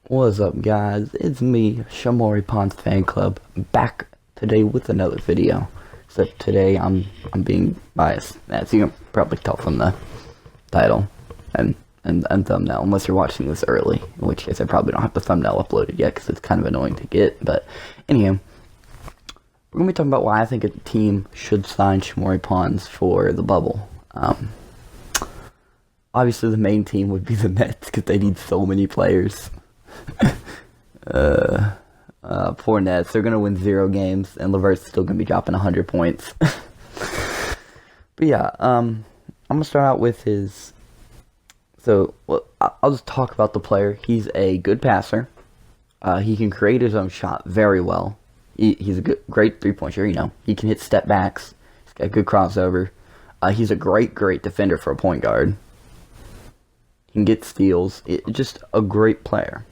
What's up, guys? It's me, Shamorie Pond's fan club, back today with another video. Except today I'm being biased, as you can probably tell from the title and thumbnail, unless you're watching this early, in which case I probably don't have the thumbnail uploaded yet because it's kind of annoying to get. But anywho, we're gonna be talking about why I think a team should sign Shamorie Ponds for the bubble. Obviously, the main team would be the Nets because they need so many players. Poor Nets. They're gonna win 0 games, and LeVert's still gonna be dropping 100 points. But yeah, I'm gonna start out with his. I'll just talk about the player. He's a good passer. He can create his own shot very well. He's a great three-point shooter. You know, he can hit step backs. He's got good crossover. He's a great defender for a point guard. He can get steals. Just a great player.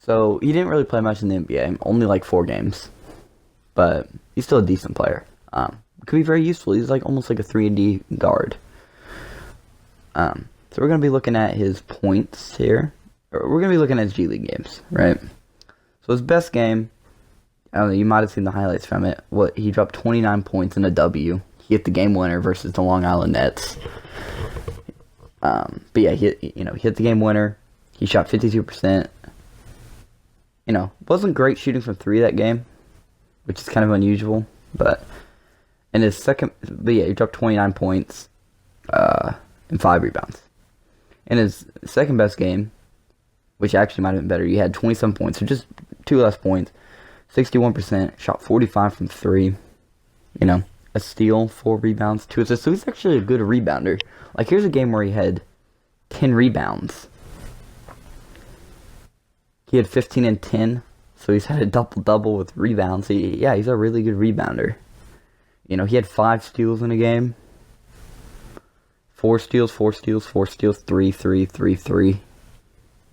So, he didn't really play much in the NBA, only like 4 games. But he's still a decent player. Could be very useful. He's like almost like a 3-and-D guard. So, we're going to be looking at his points here. We're going to be looking at his G League games, right? So, his best game, I don't know, you might have seen the highlights from it. He dropped 29 points in a W. He hit the game winner versus the Long Island Nets. But yeah, he hit the game winner. He shot 52%. You know, wasn't great shooting from 3 that game, which is kind of unusual. But in his he dropped 29 points and 5 rebounds. In his second best game, which actually might have been better, he had 27 points, so just 2 less points, 61%, shot 45 from 3. You know, a steal, 4 rebounds, 2 assists. So he's actually a good rebounder. Like, here's a game where he had 10 rebounds. He had 15 and 10, so he's had a double-double with rebounds. He's a really good rebounder. You know, he had 5 steals in a game. 4 steals, 4 steals, 4 steals, 3, 3, 3, 3.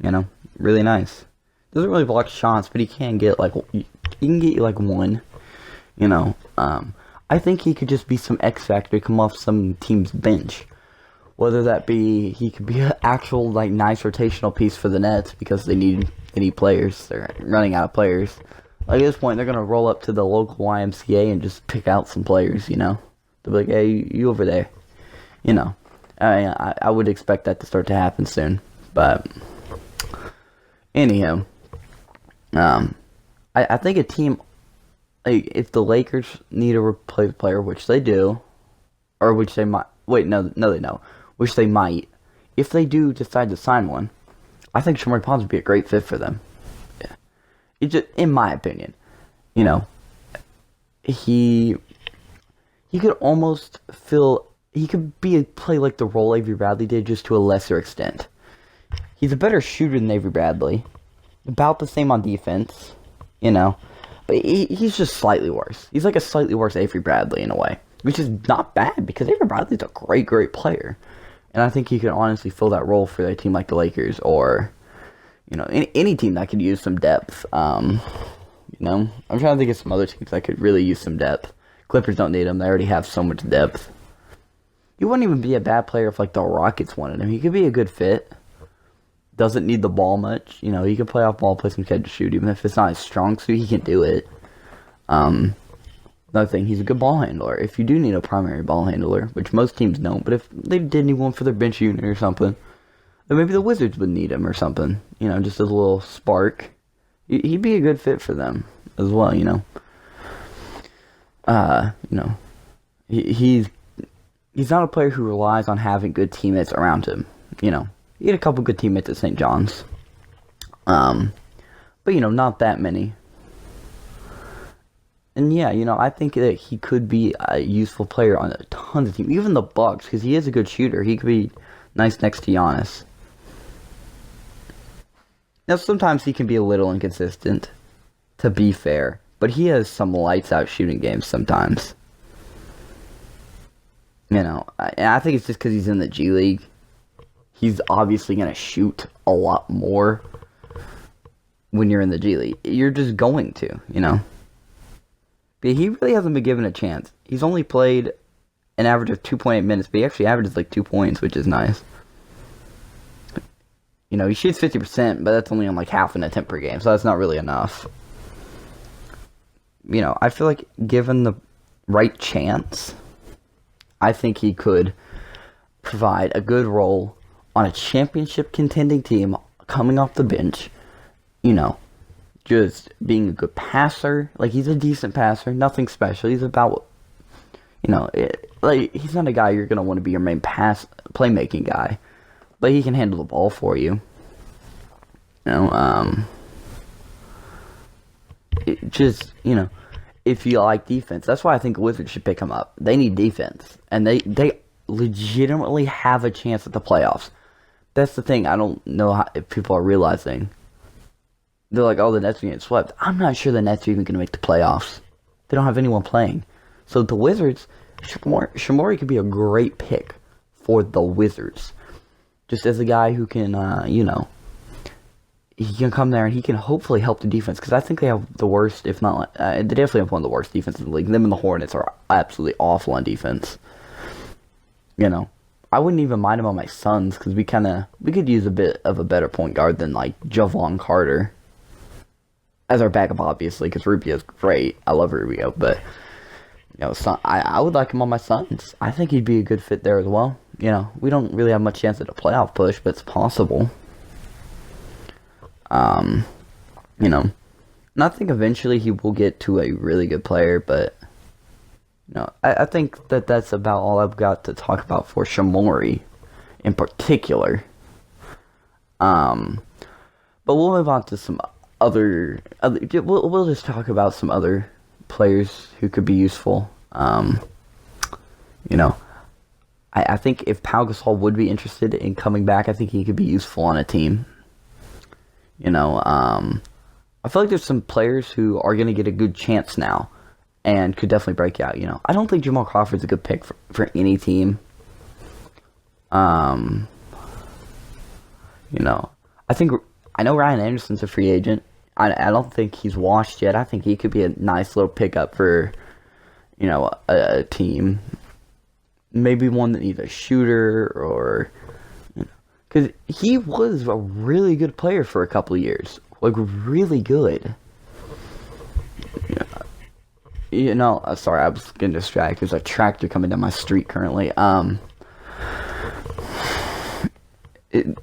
You know, really nice. Doesn't really block shots, but he can get, he can get you, 1. You know, I think he could just be some X factor, come off some team's bench. Whether that be, he could be an actual, nice rotational piece for the Nets because they need players. They're running out of players. At this point, they're going to roll up to the local YMCA and just pick out some players, you know. They'll be like, hey, you over there. You know. I would expect that to start to happen soon. But, anyhow, I think a team, if the Lakers need a replacement player, which they do, or which they might, they don't. Which they might. If they do decide to sign one, I think Shamorie Ponds would be a great fit for them. Yeah. It just, in my opinion, you know, he could almost play like the role Avery Bradley did, just to a lesser extent. He's a better shooter than Avery Bradley, about the same on defense, you know, but he's just slightly worse. He's like a slightly worse Avery Bradley in a way, which is not bad because Avery Bradley's a great player. And I think he could honestly fill that role for a team like the Lakers or, you know, any team that could use some depth. You know, I'm trying to think of some other teams that could really use some depth. Clippers don't need him. They already have so much depth. He wouldn't even be a bad player if, the Rockets wanted him. He could be a good fit. Doesn't need the ball much. You know, he can play off ball, play some catch and shoot. Even if it's not his strong suit, he can do it. Another thing, he's a good ball handler. If you do need a primary ball handler, which most teams don't, but if they did need one for their bench unit or something, then maybe the Wizards would need him or something. You know, just as a little spark. He'd be a good fit for them as well, you know. You know, he's not a player who relies on having good teammates around him. You know, he had a couple good teammates at St. John's. But, you know, not that many. And yeah, you know, I think that he could be a useful player on a tons of teams, even the Bucks, because he is a good shooter. He could be nice next to Giannis. Now, sometimes he can be a little inconsistent, to be fair, but he has some lights-out shooting games sometimes. You know, I think it's just because he's in the G League. He's obviously going to shoot a lot more when you're in the G League. You're just going to, you know. But he really hasn't been given a chance. He's only played an average of 2.8 minutes, but he actually averages 2 points, which is nice. He shoots 50%, but that's only on like half an attempt per game, so that's not really enough. I feel like given the right chance, I think he could provide a good role on a championship contending team coming off the bench. Just being a good passer. Like, he's a decent passer, nothing special. He's about, he's not a guy you're going to want to be your main playmaking guy, but he can handle the ball for you. If you like defense, that's why I think the Wizards should pick him up. They need defense, and they legitimately have a chance at the playoffs. That's the thing I don't know if people are realizing. They're like, oh, the Nets are getting swept. I'm not sure the Nets are even going to make the playoffs. They don't have anyone playing. So the Wizards, Shamorie could be a great pick for the Wizards. Just as a guy who can, he can come there and he can hopefully help the defense. Because I think they have the worst, if not, they definitely have one of the worst defenses in the league. Them and the Hornets are absolutely awful on defense. I wouldn't even mind him on my Suns because we could use a bit of a better point guard than like Javon Carter as our backup, obviously, because Rubio's great. I love Rubio, but I would like him on my Suns. I think he'd be a good fit there as well. We don't really have much chance at a playoff push, but it's possible. And I think eventually he will get to a really good player, but I think that's about all I've got to talk about for Shamorie in particular. But we'll move on to some other we'll just talk about some other players who could be useful. I think if Pau Gasol would be interested in coming back, I think he could be useful on a team. I feel like there's some players who are going to get a good chance now and could definitely break out. I don't think Jamal Crawford's a good pick for any team. I know Ryan Anderson's a free agent. I don't think he's washed yet. I think he could be a nice little pickup for, a team. Maybe one that needs a shooter or... Because he was a really good player for a couple of years. Like, really good. Sorry, I was getting distracted. There's a tractor coming down my street currently.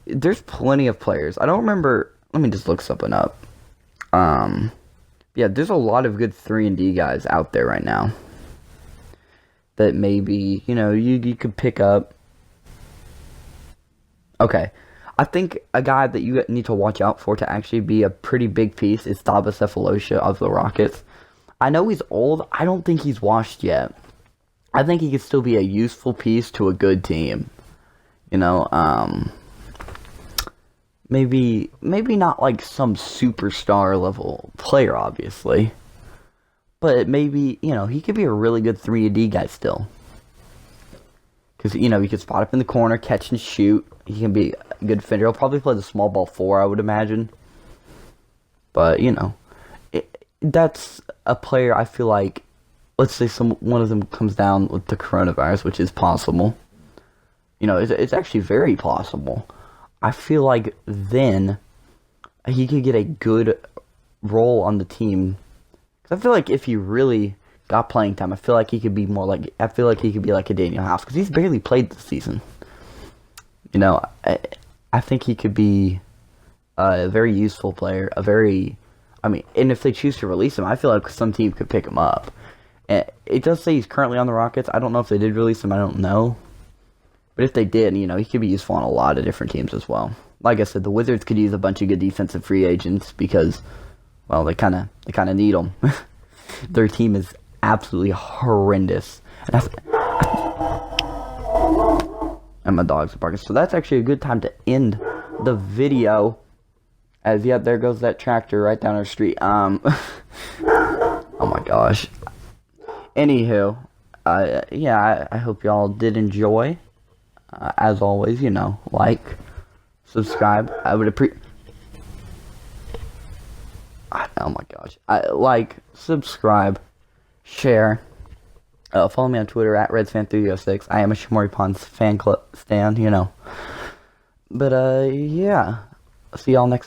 There's plenty of players. I don't remember... Let me just look something up. There's a lot of good 3-and-D guys out there right now that maybe, you could pick up. Okay. I think a guy that you need to watch out for to actually be a pretty big piece is Thabo Sefolosha of the Rockets. I know he's old. I don't think he's washed yet. I think he could still be a useful piece to a good team. Maybe not like some superstar level player, obviously. But maybe, he could be a really good 3-and-D guy still. Because, he can spot up in the corner, catch and shoot. He can be a good defender. He'll probably play the small ball 4, I would imagine. But, that's a player I feel like, let's say one of them comes down with the coronavirus, which is possible. It's actually very possible. I feel like then he could get a good role on the team. Because I feel like if he really got playing time, I feel like he could be more like... I feel like he could be like a Daniel House. Because he's barely played this season. I think he could be a very useful player. And if they choose to release him, I feel like some team could pick him up. And it does say he's currently on the Rockets. I don't know if they did release him. I don't know. But if they did, he could be useful on a lot of different teams as well. Like I said, the Wizards could use a bunch of good defensive free agents because, well, they kind of need them. Their team is absolutely horrendous. And my dogs are barking. So that's actually a good time to end the video. As, there goes that tractor right down our street. Oh my gosh. Anywho, I hope y'all did enjoy. As always, like, subscribe. I would appreciate... Oh my gosh. Like, subscribe, share. Follow me on Twitter at RedsFan306. I am a Shamorie Pons fan club stan, But, see y'all next